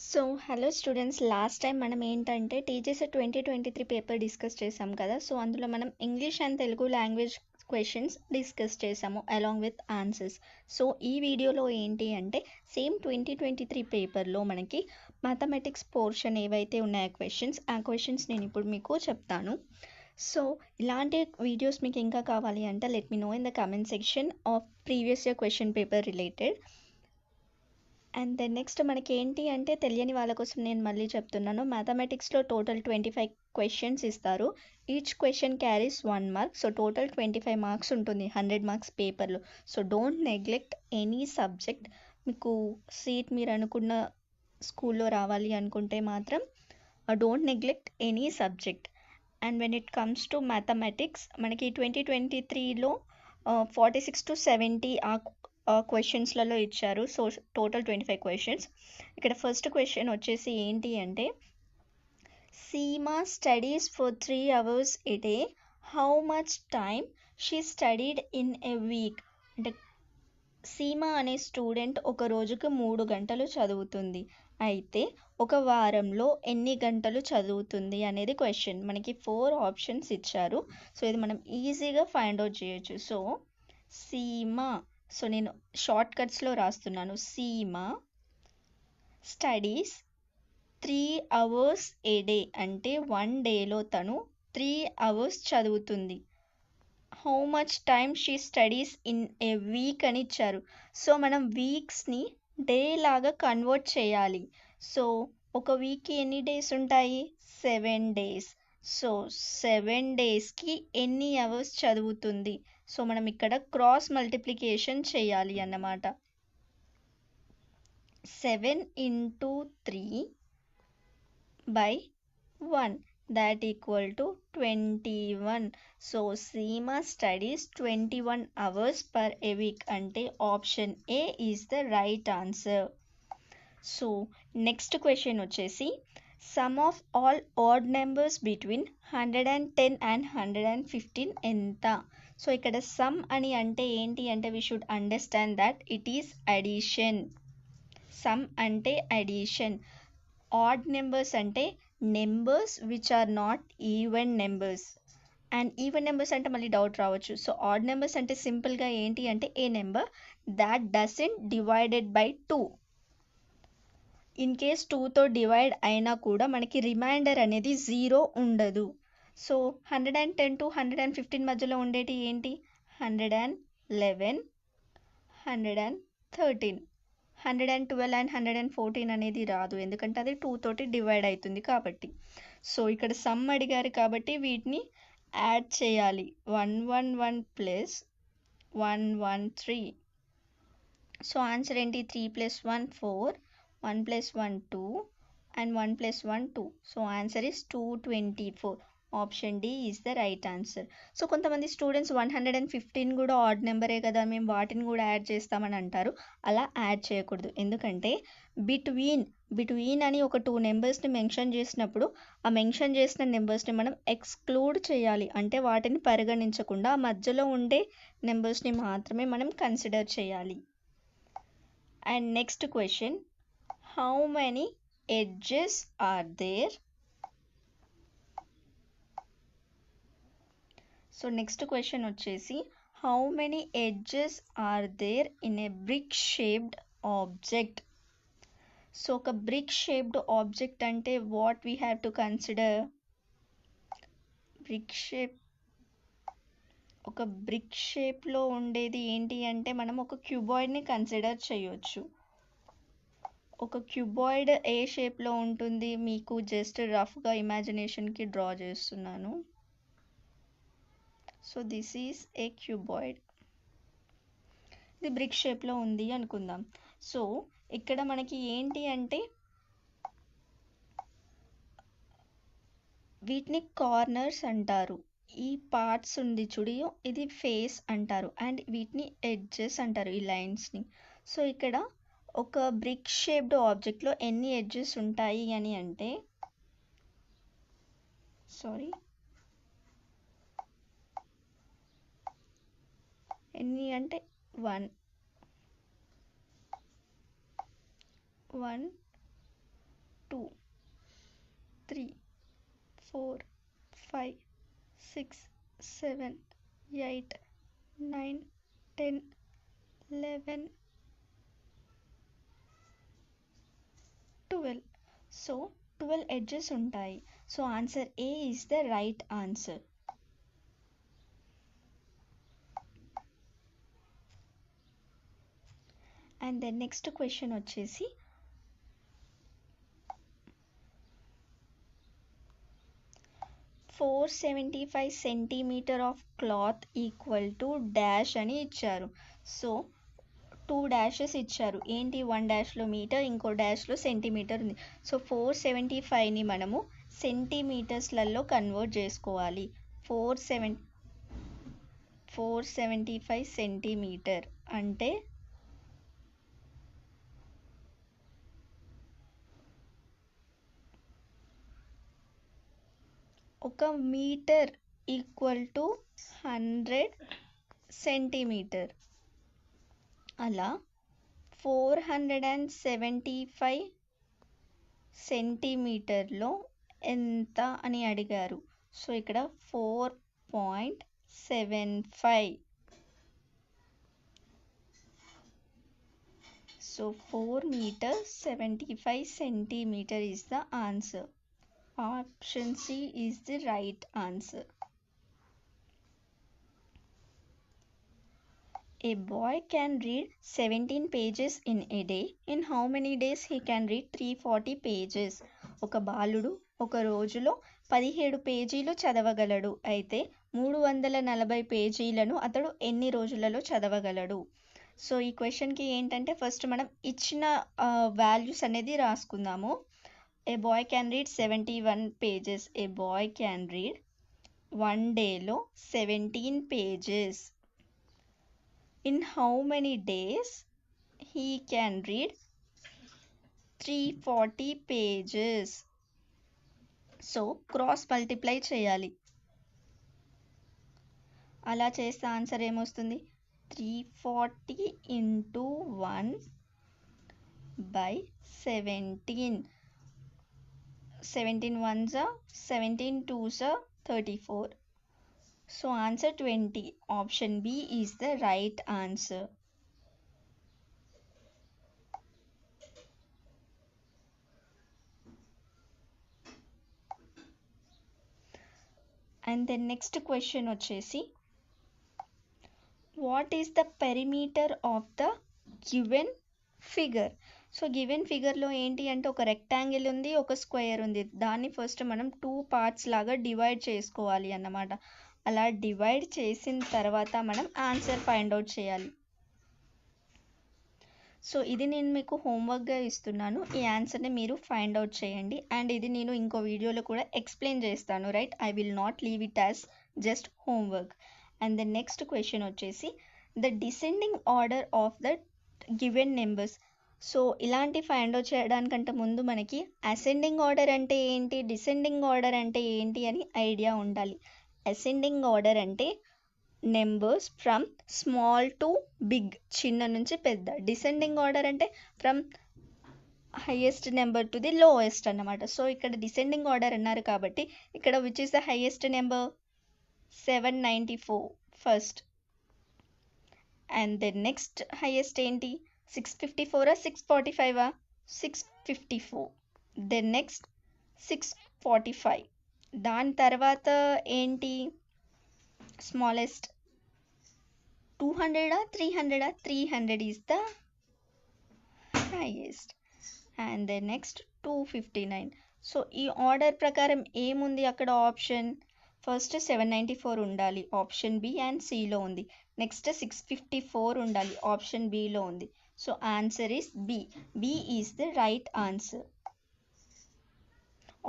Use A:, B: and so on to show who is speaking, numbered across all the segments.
A: So hello students, last time మనం ఏంటంటే TGC 2023 paper discuss చేసాం కదా. సో అందులో మనం English and Telugu language questions discuss చేసాము అలాంగ్ విత్ ఆన్సర్స్. సో ఈ వీడియోలో ఏంటి అంటే సేమ్ 2023 పేపర్లో మనకి మ్యాథమెటిక్స్ పోర్షన్ ఏవైతే ఉన్నాయో ఆ క్వశ్చన్స్ నేను ఇప్పుడు మీకు చెప్తాను. సో ఇలాంటి వీడియోస్ మీకు ఇంకా కావాలి అంటే let me know in the comment section of previous year question paper related. And then next మనకి ఏంటి అంటే తెలియని వాళ్ళ కోసం నేను మళ్ళీ చెప్తున్నాను. మ్యాథమెటిక్స్లో టోటల్ 25 క్వశ్చన్స్ ఇస్తారు. Each question carries 1 mark. So total 25 marks ఉంటుంది 100 మార్క్స్ పేపర్లో. So don't neglect any subject. మీకు సీట్ మీరు అనుకున్న స్కూల్లో రావాలి అనుకుంటే మాత్రం don't neglect any subject. And when it comes to mathematics మనకి 2023లో 46 to 70 క్వశ్చన్స్లలో ఇచ్చారు. So total 25 questions. ఇక్కడ ఫస్ట్ క్వశ్చన్ వచ్చేసి ఏంటి అంటే Seema studies for 3 hours a day. How much time she studied in a week. అంటే సీమా అనే స్టూడెంట్ ఒక రోజుకు 3 గంటలు చదువుతుంది. అయితే ఒక వారంలో ఎన్ని గంటలు చదువుతుంది అనేది క్వశ్చన్. మనకి 4 ఆప్షన్స్ ఇచ్చారు. సో ఇది మనం ఈజీగా ఫైండ్ అవుట్ చేయొచ్చు. సో సీమా, సో నేను షార్ట్ కట్స్లో రాస్తున్నాను. సీమా స్టడీస్ 3 hours ఏ డే, అంటే 1 డేలో తను 3 hours చదువుతుంది. How much time she studies in a week అని ఇచ్చారు. సో మనం వీక్స్ని డే లాగా కన్వర్ట్ చేయాలి. సో ఒక వీక్కి ఎన్ని డేస్ ఉంటాయి? 7 days. సో 7 daysకి ఎన్ని అవర్స్ చదువుతుంది? సో మనం ఇక్కడ క్రాస్ మల్టిప్లికేషన్ చేయాలి అన్నమాట. 7 into 3 by 1 that equal to 21. So Seema studies 21 hours per a week. Ante option A is the right answer. So next question వచ్చేసి sum of all odd numbers between 110 and 115 ఎంత? So ఇక్కడ some అని అంటే ఏంటి అంటే we should understand that it is addition. Sum అంటే addition. Odd numbers అంటే numbers which are not even numbers. And even numbers అంటే మళ్ళీ డౌట్ రావచ్చు. సో ఆడ్ నెంబర్స్ అంటే సింపుల్గా ఏంటి అంటే a number that doesn't divided by 2. In case 2తో డివైడ్ అయినా కూడా మనకి రిమైండర్ అనేది 0 ఉండదు. సో 110 to 115 మధ్యలో ఉండేటి ఏంటి? 111, 113. 112 అండ్ 114 అనేది రాదు, ఎందుకంటే అది 2 తోటి డివైడ్ అవుతుంది కాబట్టి. సో ఇక్కడ సమ్ అడిగారు కాబట్టి వీటిని యాడ్ చేయాలి. 111 ప్లస్ 113. సో ఆన్సర్ ఏంటి? 3 + 1 4, 1 + 1 2 and 1 + 1 2. So answer is 224. Option D is the right answer. So కొంతమంది స్టూడెంట్స్ 115 కూడా ఆడ్ నెంబరే కదా, మేము వాటిని కూడా యాడ్ చేస్తామని అంటారు. అలా యాడ్ చేయకూడదు, ఎందుకంటే బిట్వీన్ అని ఒక 2 నెంబర్స్ని మెన్షన్ చేసినప్పుడు ఆ మెన్షన్ చేసిన నెంబర్స్ని మనం ఎక్స్క్లూడ్ చేయాలి. అంటే వాటిని పరిగణించకుండా ఆ మధ్యలో ఉండే నెంబర్స్ని మాత్రమే మనం కన్సిడర్ చేయాలి. And next question, how many edges are there? So next question వచ్చేసి how many edges are there in a brick shaped object. So ఒక బ్రిక్ షేప్డ్ ఆబ్జెక్ట్ అంటే what we have to consider? ఒక brick షేప్లో ఉండేది ఏంటి అంటే మనం ఒక క్యూబాయిడ్ని కన్సిడర్ చేయొచ్చు. ఒక క్యూబాయిడ్ ఏ షేప్లో ఉంటుంది? మీకు జస్ట్ రఫ్గా ఇమాజినేషన్కి డ్రా చేస్తున్నాను. So this is a cuboid. ఇది బ్రిక్ షేప్లో ఉంది అనుకుందాం. సో ఇక్కడ మనకి ఏంటి అంటే వీటిని కార్నర్స్ అంటారు. ఈ పార్ట్స్ ఉంది చూడు, ఇది ఫేస్ అంటారు. అండ్ వీటిని ఎడ్జెస్ అంటారు, ఈ లైన్స్ని. సో ఇక్కడ ఒక బ్రిక్ షేప్డ్ ఆబ్జెక్ట్లో ఎన్ని ఎడ్జెస్ ఉంటాయి అని అంటే ఎన్ని అంటే 1, 1, 2, 3, 4, 5, 6, 7, 8, 9, 10, 11, 12. సో 12 ఎడ్జెస్ ఉంటాయి. So answer A is the right answer. And then next question వచ్చేసి 475 centimetre of cloth equal to dash అని ఇచ్చారు. సో 2 డాషెస్ ఇచ్చారు. ఏంటి 1 డాష్లో మీటర్, ఇంకో డాష్లో సెంటీమీటర్ ఉంది. సో 475ని మనము సెంటీమీటర్స్లలో కన్వర్ట్ చేసుకోవాలి. 475 సెంటీమీటర్ అంటే ఒక మీటర్ ఈక్వల్ టు 100 సెంటీమీటర్. అలా 475 సెంటీమీటర్లో ఎంత అని అడిగారు. సో ఇక్కడ 4.75. So 4 meter 75 centimeter is the answer. Option C is the right answer. A boy can read 17 pages in a day. In how many days he can read 340 pages? ఒక బాలుడు ఒక రోజులో 17 పేజీలు చదవగలడు. అయితే 340 పేజీలను అతడు ఎన్ని రోజులలో చదవగలడు? సో ఈ క్వశ్చన్కి ఏంటంటే ఫస్ట్ మనం ఇచ్చిన వాల్యూస్ అనేది రాసుకుందాము. A boy can read 71 pages. A boy can read 1 డేలో 17 pages. In how many days he can read 340 pages? So cross multiply చేయాలి. అలా చేస్తే ఆన్సర్ ఏమొస్తుంది? 340 into 1 by 17. 17 ones are 17 twos are 34. So answer 20. Option B is the right answer. And the next question వచ్చేసి what is the perimeter of the given figure? So given ఫిగర్లో ఏంటి అంటే ఒక rectangle ఉంది, ఒక స్క్వేర్ ఉంది. దాన్ని ఫస్ట్ మనం 2 parts లాగా డివైడ్ చేసుకోవాలి అన్నమాట. అలా డివైడ్ చేసిన తర్వాత మనం ఆన్సర్ ఫైండ్ అవుట్ చేయాలి. సో ఇది నేను మీకు హోంవర్క్గా ఇస్తున్నాను. ఈ ఆన్సర్ని మీరు ఫైండ్ అవుట్ చేయండి. అండ్ ఇది నేను ఇంకో వీడియోలో కూడా ఎక్స్ప్లెయిన్ చేస్తాను, right? I will not leave it as just homework. And the next question వచ్చేసి the descending order of the given numbers. So ఇలాంటి ఫైండ్ అవుట్ చేయడానికంటే ముందు మనకి అసెండింగ్ ఆర్డర్ అంటే ఏంటి, డిసెండింగ్ ఆర్డర్ అంటే ఏంటి అని ఐడియా ఉండాలి. అసెండింగ్ ఆర్డర్ అంటే numbers from small to big, చిన్న నుంచి పెద్ద. డిసెండింగ్ ఆర్డర్ అంటే from highest number to the lowest అన్నమాట. సో ఇక్కడ డిసెండింగ్ ఆర్డర్ అన్నారు కాబట్టి ఇక్కడ which is the highest number? 794 first. And then next highest ఏంటి? 654 645? 654. Then next 645. దాని తర్వాత ఏంటి smallest? 200 300? 300 is the highest. And the next 259. So ఈ ఆర్డర్ ప్రకారం ఏముంది అక్కడ ఆప్షన్? ఫస్ట్ 794 ఉండాలి, ఆప్షన్ బి అండ్ సిలో ఉంది. నెక్స్ట్ 654 ఉండాలి, ఆప్షన్ బిలో ఉంది. So answer is B. B is the right answer.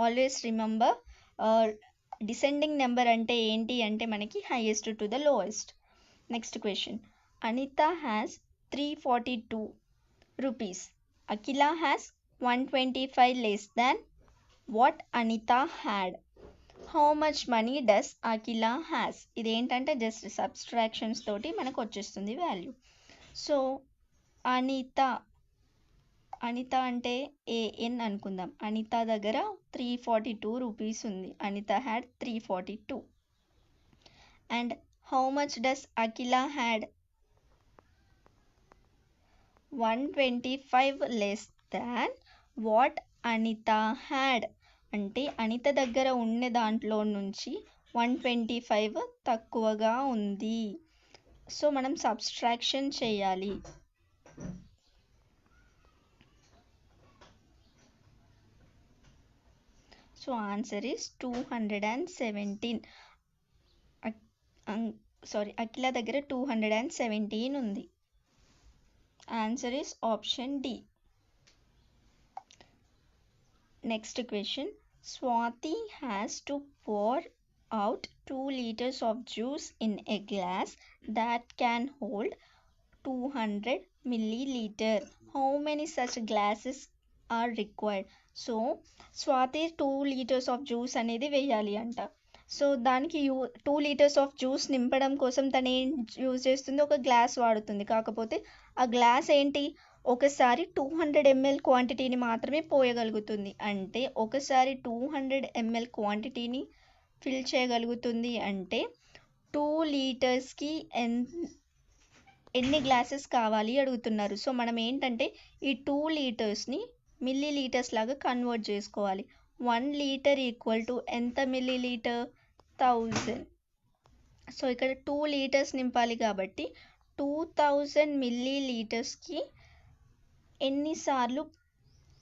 A: Always remember descending number అంటే ఏంటి అంటే మనకి highest to the lowest. Next question. Anitha has 342 rupees. Akila has 125 less than what Anita had. How much money does Akila has? ఇదేంటంటే just subtractions తోటి మనకు వచ్చేస్తుంది value. So Anitha Anitha అంటే AN అనుకుందాం. అనిత దగ్గర 342 రూపీస్ ఉంది. Anitha had 342. And how much does Akhila had? 125 less than what Anitha had. అంటే అనిత దగ్గర ఉన్న దాంట్లో నుంచి 125 తక్కువగా ఉంది. సో మనం సబ్స్ట్రాక్షన్ చేయాలి. So answer is 217. అఖిల దగ్గర 217 ఉంది. Answer is option D. Next question. Swati has to pour out 2 liters of juice in a glass that can hold 200 milliliter. How many such glasses are required? So Swathi 2 liters of juice అనేది వేయాలి అంట. So దానికి 2 liters of juice నింపడం కోసం తను ఏం use చేస్తుంది? ఒక గ్లాస్ వాడుతుంది. కాకపోతే ఆ గ్లాస్ ఏంటి, ఒకసారి 200 ml క్వాంటిటీని మాత్రమే పోయగలుగుతుంది. అంటే ఒకసారి 200 ml క్వాంటిటీని ఫిల్ చేయగలుగుతుంది. అంటే 2 లీటర్స్కి ఎన్ని గ్లాసెస్ కావాలి అడుగుతున్నారు. సో మనం ఏంటంటే ఈ 2 లీటర్స్ని మిల్లీ లీటర్స్ లాగా కన్వర్ట్ చేసుకోవాలి. 1 లీటర్ ఈక్వల్ టు ఎంత మిల్లీ లీటర్? 1000. సో ఇక్కడ 2 లీటర్స్ నింపాలి కాబట్టి 2000 మిల్లీ లీటర్స్కి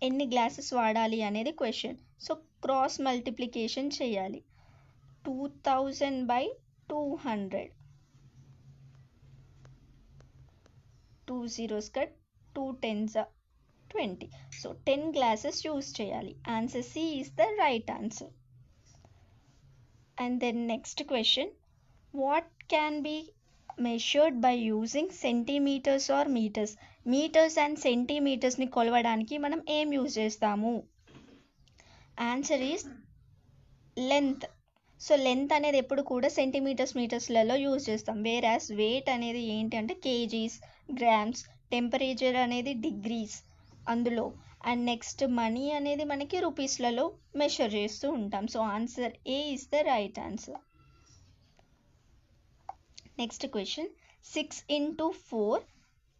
A: ఎన్ని గ్లాసెస్ వాడాలి అనేది క్వశ్చన్. సో క్రాస్ మల్టిప్లికేషన్ చేయాలి. 2000/200. 2 zeros cut 2 10s 20. So 10 glasses use చేయాలి. Answer C is the right answer. And then next question. What can be measured by using centimeters or meters? Metres and సెంటీమీటర్స్ని కొలవడానికి మనం ఏం use చేస్తాము? Answer is length. So length అనేది ఎప్పుడు కూడా centimetres మీటర్స్లలో use చేస్తాం. వేరాస్ వెయిట్ అనేది ఏంటి అంటే కేజీస్, గ్రామ్స్, టెంపరేచర్ అనేది డిగ్రీస్ అందులో. అండ్ నెక్స్ట్ మనీ అనేది మనకి రూపీస్లలో మెషర్ చేస్తూ ఉంటాం. So answer A is the right answer. Next question. 6 into 4,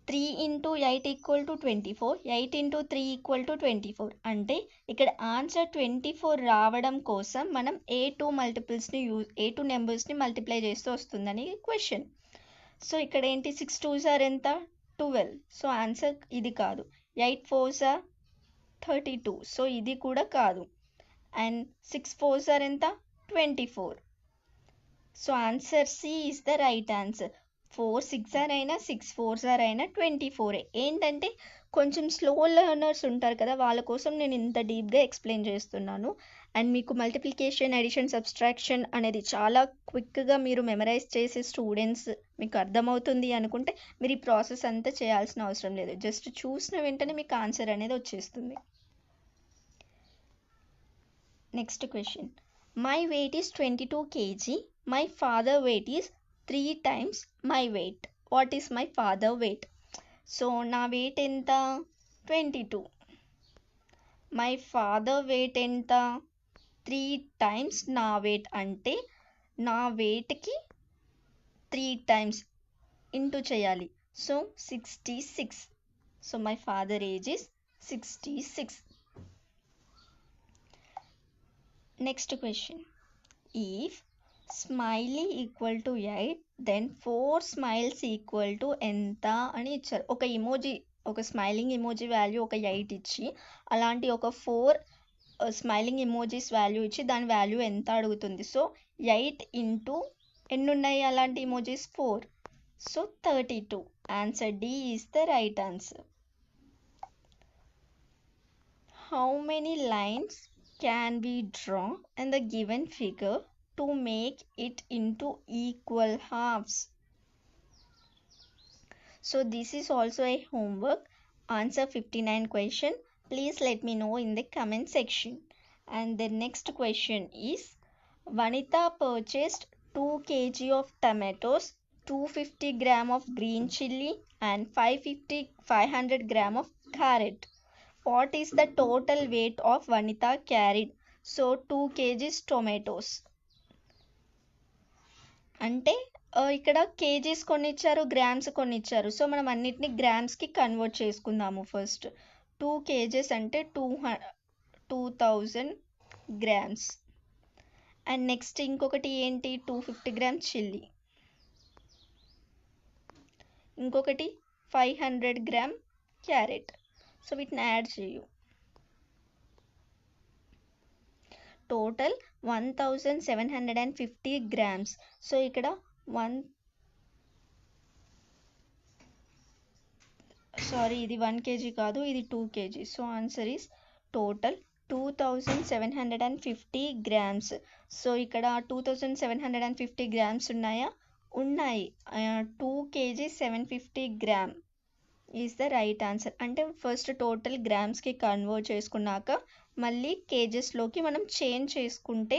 A: 3 into 8 equal to 24, 8 into 3 equal to 24. అంటే ఇక్కడ ఆన్సర్ 24 రావడం కోసం మనం A2 నెంబర్స్ని మల్టిప్లై చేస్తూ వస్తుందని క్వశ్చన్. సో ఇక్కడ ఏంటి, 6 2s are ఎంత? 12. సో ఆన్సర్ ఇది కాదు. 8 4s are 32. సో ఇది కూడా కాదు. అండ్ 6 4s are ఎంత? 24. So answer C is the right answer. 4 6 అయినా 6 4s అయినా 24. ఏంటంటే కొంచెం స్లో లెర్నర్స్ ఉంటారు కదా, వాళ్ళ కోసం నేను ఇంత డీప్గా ఎక్స్ప్లెయిన్ చేస్తున్నాను. అండ్ మీకు మల్టిప్లికేషన్, అడిషన్, సబ్స్ట్రాక్షన్ అనేది చాలా క్విక్గా మీరు మెమరైజ్ చేసే స్టూడెంట్స్, మీకు అర్థమవుతుంది అనుకుంటే మీరు ఈ ప్రాసెస్ అంతా చేయాల్సిన అవసరం లేదు. జస్ట్ చూసిన వెంటనే మీకు ఆన్సర్ అనేది వచ్చేస్తుంది. Next question. My weight is 22 kg. My father weight is 3 times my weight. What is my father weight? సో నా వెయిట్ ఎంత? 22. మై ఫాదర్ వెయిట్ ఎంత? 3 times నా వెయిట్. అంటే నా వెయిట్కి 3 times ఇంటూ చేయాలి. సో 66. So my father age is 66. Next question. If smiley equal to 8 then 4 smiles equal to ఎంత అని ఇచ్చారు. ఒక ఇమోజీ, ఒక స్మైలింగ్ ఇమోజీ వాల్యూ ఒక 8 ఇచ్చి, అలాంటి ఒక 4 స్మైలింగ్ ఇమోజీస్ వాల్యూ ఇచ్చి దాని వాల్యూ ఎంత అడుగుతుంది. సో 8 ఇంటూ ఎన్ని ఉన్నాయి అలాంటి emojis? 4. So 32. Answer D is the right answer. How many lines can be drawn in the given figure to make it into equal halves? So this is also a homework. Answer 59 question. Please let me know in the comment section. And the next question is, Vanitha purchased 2 kg of tomatoes, 250 gram of green chilli and 500 gram of carrot. What is the total weight of Vanitha carried? So 2 kgs tomatoes. అంటే ఇక్కడ kgs కొన్ని ఇచ్చారు, grams కొన్ని ఇచ్చారు. So మనం అన్నిటిని గ్రామ్స్కి convert చేసుకుందాము first. 2 kgs అంటే 2000 గ్రామ్స్. అండ్ నెక్స్ట్ ఇంకొకటి ఏంటి, 250 గ్రామ్స్ చిల్లీ, ఇంకొకటి 500 గ్రామ్ క్యారెట్. సో వీటిని యాడ్ చేయు. Total 1750 grams. సో ఇక్కడ ఇది 1 kg కాదు, ఇది 2 kg. So answer is total 2750 grams. So ఇక్కడ 2750 గ్రామ్స్ ఉన్నాయా? ఉన్నాయి. 2 kg 750 gram is the right answer. అంటే ఫస్ట్ టోటల్ గ్రామ్స్కి కన్వర్ట్ చేసుకున్నాక మళ్ళీ కేజెస్లోకి మనం చేంజ్ చేసుకుంటే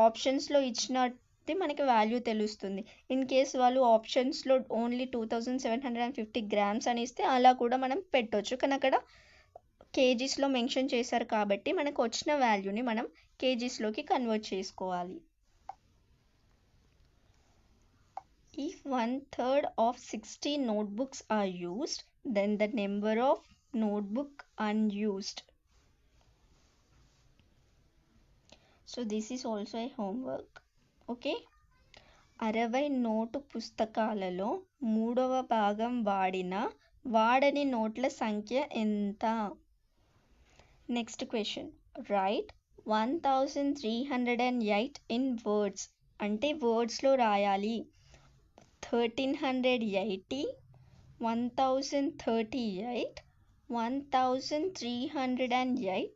A: ఆప్షన్స్లో ఇచ్చినది మనకి వాల్యూ తెలుస్తుంది. ఇన్ కేస్ వాళ్ళు ఆప్షన్స్లో ఓన్లీ 2750 గ్రామ్స్ అని ఇస్తే అలా కూడా మనం పెట్టవచ్చు. కానీ అక్కడ కేజీస్లో మెన్షన్ చేశారు కాబట్టి మనకు వచ్చిన వాల్యూని మనం కేజీస్లోకి కన్వర్ట్ చేసుకోవాలి. If 1/3 of 60 notebooks are used, then the number of notebook unused. So this is also a homework. Okay. 60 note పుస్తకాలలో 3వ భాగం వాడని నోట్ల సంఖ్య ఎంత? Next question. Right 1308 in words. అంటే వర్డ్స్లో రాయాలి. 1380, 1038, 1308,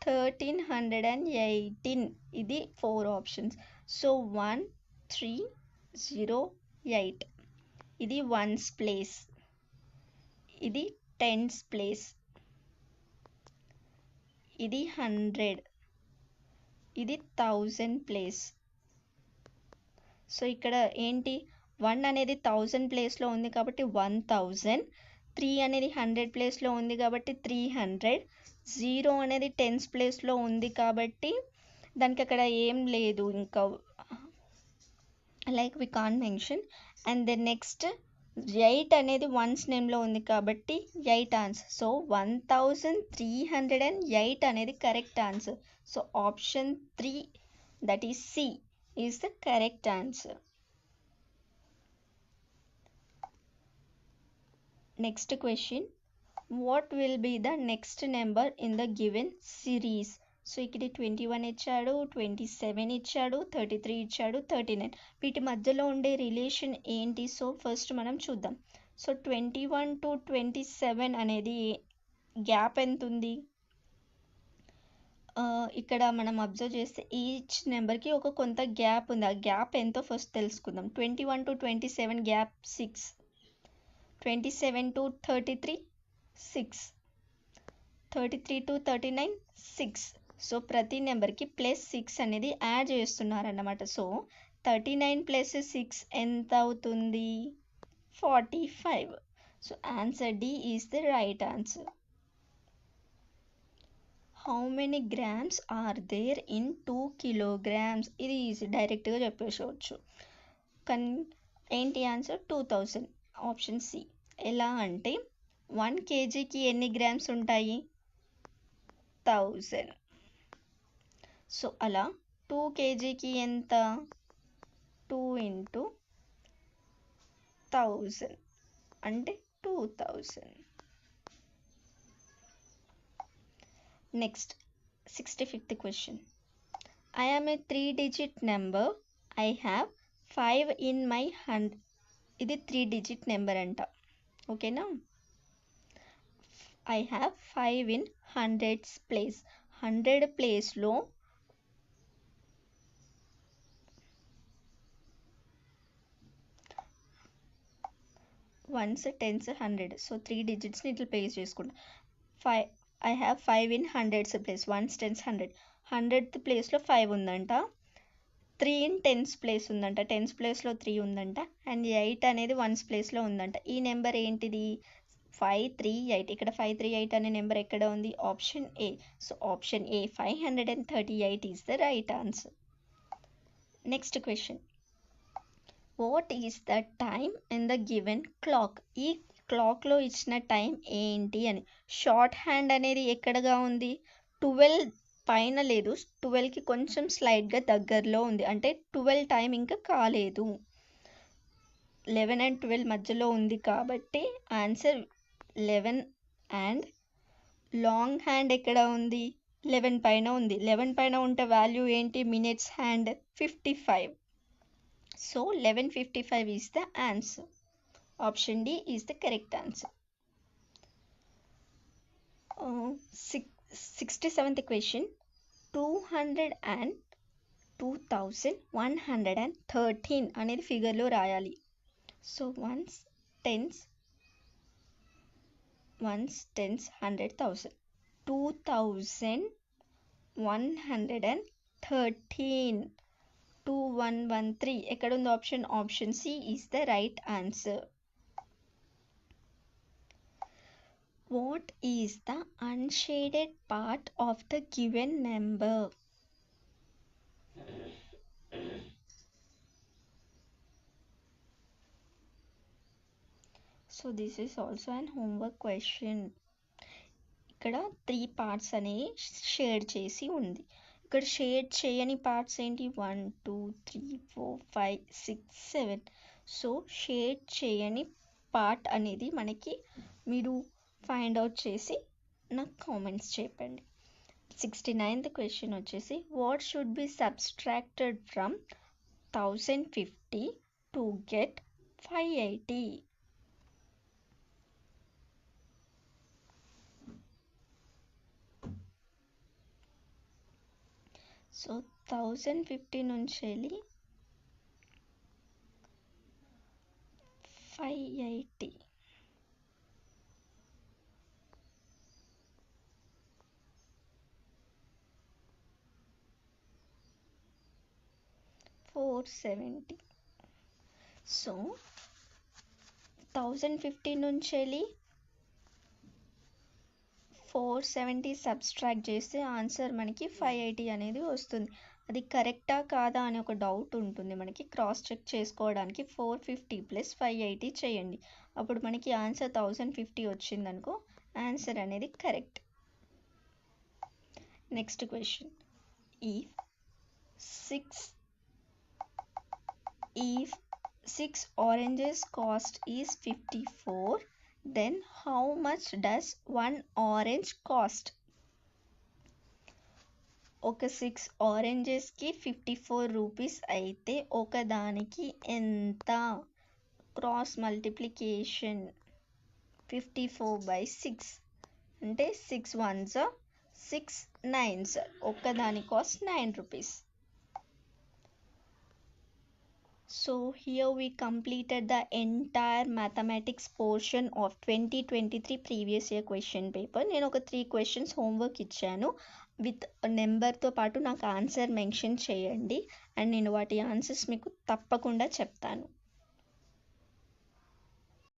A: 1318. ఇది 4 ఆప్షన్స్. సో 1308 ఇది వన్స్ ప్లేస్, ఇది టెన్స్ ప్లేస్, ఇది 100, ఇది 1000 ప్లేస్. సో ఇక్కడ ఏంటి, 1 అనేది 1000 ప్లేస్లో ఉంది కాబట్టి 1000, 3 అనేది 100 ప్లేస్లో ఉంది కాబట్టి 300, 0 అనేది 10s ప్లేస్లో ఉంది కాబట్టి దానికి అక్కడ ఏం లేదు, ఇంకా like we can't mention. And then next 8 అనేది వన్స్ నేమ్లో ఉంది కాబట్టి 8 ఆన్సర్. సో 1308 అనేది correct answer. So option 3 that is C is the correct answer. Next question. What will be the next number in the given series? So ఇక్కడ 21 ఇచ్చాడు, 27 ఇచ్చాడు, 33 ఇచ్చాడు, 39. వీటి మధ్యలో ఉండే రిలేషన్ ఏంటి? సో ఫస్ట్ మనం చూద్దాం. సో 21 to 27 అనేది గ్యాప్ ఎంత ఉంది? ఇక్కడ మనం అబ్జర్వ్ చేస్తే ఈచ్ నెంబర్కి ఒక కొంత గ్యాప్ ఉంది. ఆ గ్యాప్ ఎంతో ఫస్ట్ తెలుసుకుందాం. 21 to 27 gap 6, 27 to 33 6, 33 to 39 6. So ప్రతి నెంబర్కి +6 అనేది యాడ్ చేస్తున్నారన్నమాట. సో 39 + 6 ఎంత అవుతుంది? 45. So answer D is the right answer. How many grams are there in 2 kilograms? ఇది ఈజీ, డైరెక్ట్గా చెప్పేసుకోవచ్చు. కానీ ఏంటి ఆన్సర్? 2000. Option C. ఎలా అంటే 1 kgకి ఎన్ని గ్రామ్స్ ఉంటాయి? 1000. సో అలా 2 kgకి ఎంత? 2 × 1000 అంటే 2000. Next 65th question. I am a 3-digit number. I have 5 in my hand. ఇది 3-digit నెంబర్ అంట. ఓకేనా? I have 5 in hundreds place. 100 ప్లేస్లో వన్స్, టెన్స్, 100. సో 3 digitsని ఇట్లా ప్లేస్ చేసుకుంటా. I have 5 in hundreds place. Ones, tens, 100. 100th ప్లేస్లో 5 ఉందంట. 3 in tens place ఉందంట. Tens ప్లేస్లో 3 ఉందంట. అండ్ 8 అనేది వన్స్ ప్లేస్లో ఉందంట. ఈ నెంబర్ ఏంటిది? 538. ఇక్కడ 538 అనే నెంబర్ ఎక్కడ ఉంది? Option A. So option A 538 is the right answer. Next question, what is the time in the given clock? ఈ క్లాక్లో ఇచ్చిన టైం ఏంటి అని. షార్ట్ హ్యాండ్ అనేది ఎక్కడగా ఉంది? 12 పైన లేదు, 12కి కొంచెం స్లైడ్గా దగ్గరలో ఉంది, అంటే 12 టైం ఇంకా కాలేదు. 11 అండ్ 12 మధ్యలో ఉంది కాబట్టి ఆన్సర్ 11. అండ్ లాంగ్ హ్యాండ్ ఎక్కడ ఉంది? 11 పైన ఉంది. 11 పైన ఉంటే వాల్యూ ఏంటి? Minutes hand 55. So 11:55 is the answer. Option D is the correct answer. 67th question, 202,113 అనేది ఫిగర్లో రాయాలి. So once, tense, 100,000. 2,113, 2113 ఎక్కడుంది option? Option C is the right answer. What is the unshaded part of the given number? So this is also and homework question. ఇక్కడ 3 parts అనేవి shade చేసి ఉంది. ఇక్కడ shade చేయని parts ఏంటి? 1 2 3 4 5 6 7. సో షేడ్ చేయని part అనేది మనకి మీరు ఫైండ్ అవుట్ చేసి నాకు కామెంట్స్ చెప్పండి. 69th క్వశ్చన్ వచ్చేసి, what should be subtracted from 1050 to get 580? So 1050 నుంచి వెళ్ళి 580. $470. సో 1050 నుంచి వెళ్ళి 470 సబ్స్ట్రాక్ట్ చేస్తే ఆన్సర్ మనకి 580 అనేది వస్తుంది. అది కరెక్టా కాదా అని ఒక డౌట్ ఉంటుంది మనకి. క్రాస్ చెక్ చేసుకోవడానికి 450 + 580 చేయండి. అప్పుడు మనకి ఆన్సర్ 1050 వచ్చిందనుకో, ఆన్సర్ అనేది correct. Next question, if 6 oranges cost is 54, then how much does 1 orange cost? ఒక 6 ఆరెంజెస్కి 54 రూపీస్ అయితే ఒకదానికి ఎంత? క్రాస్ మల్టిప్లికేషన్ 54/6 అంటే 6 1s 6 9s, ఒక్కదాని cost 9 rupees. So here we completed the entire mathematics portion of 2023 previous year question paper. నేను ఒక 3 questions homework ఇచ్చాను. With నెంబర్తో పాటు నాకు ఆన్సర్ మెన్షన్ చేయండి, అండ్ నేను వాటి ఆన్సర్స్ మీకు తప్పకుండా చెప్తాను.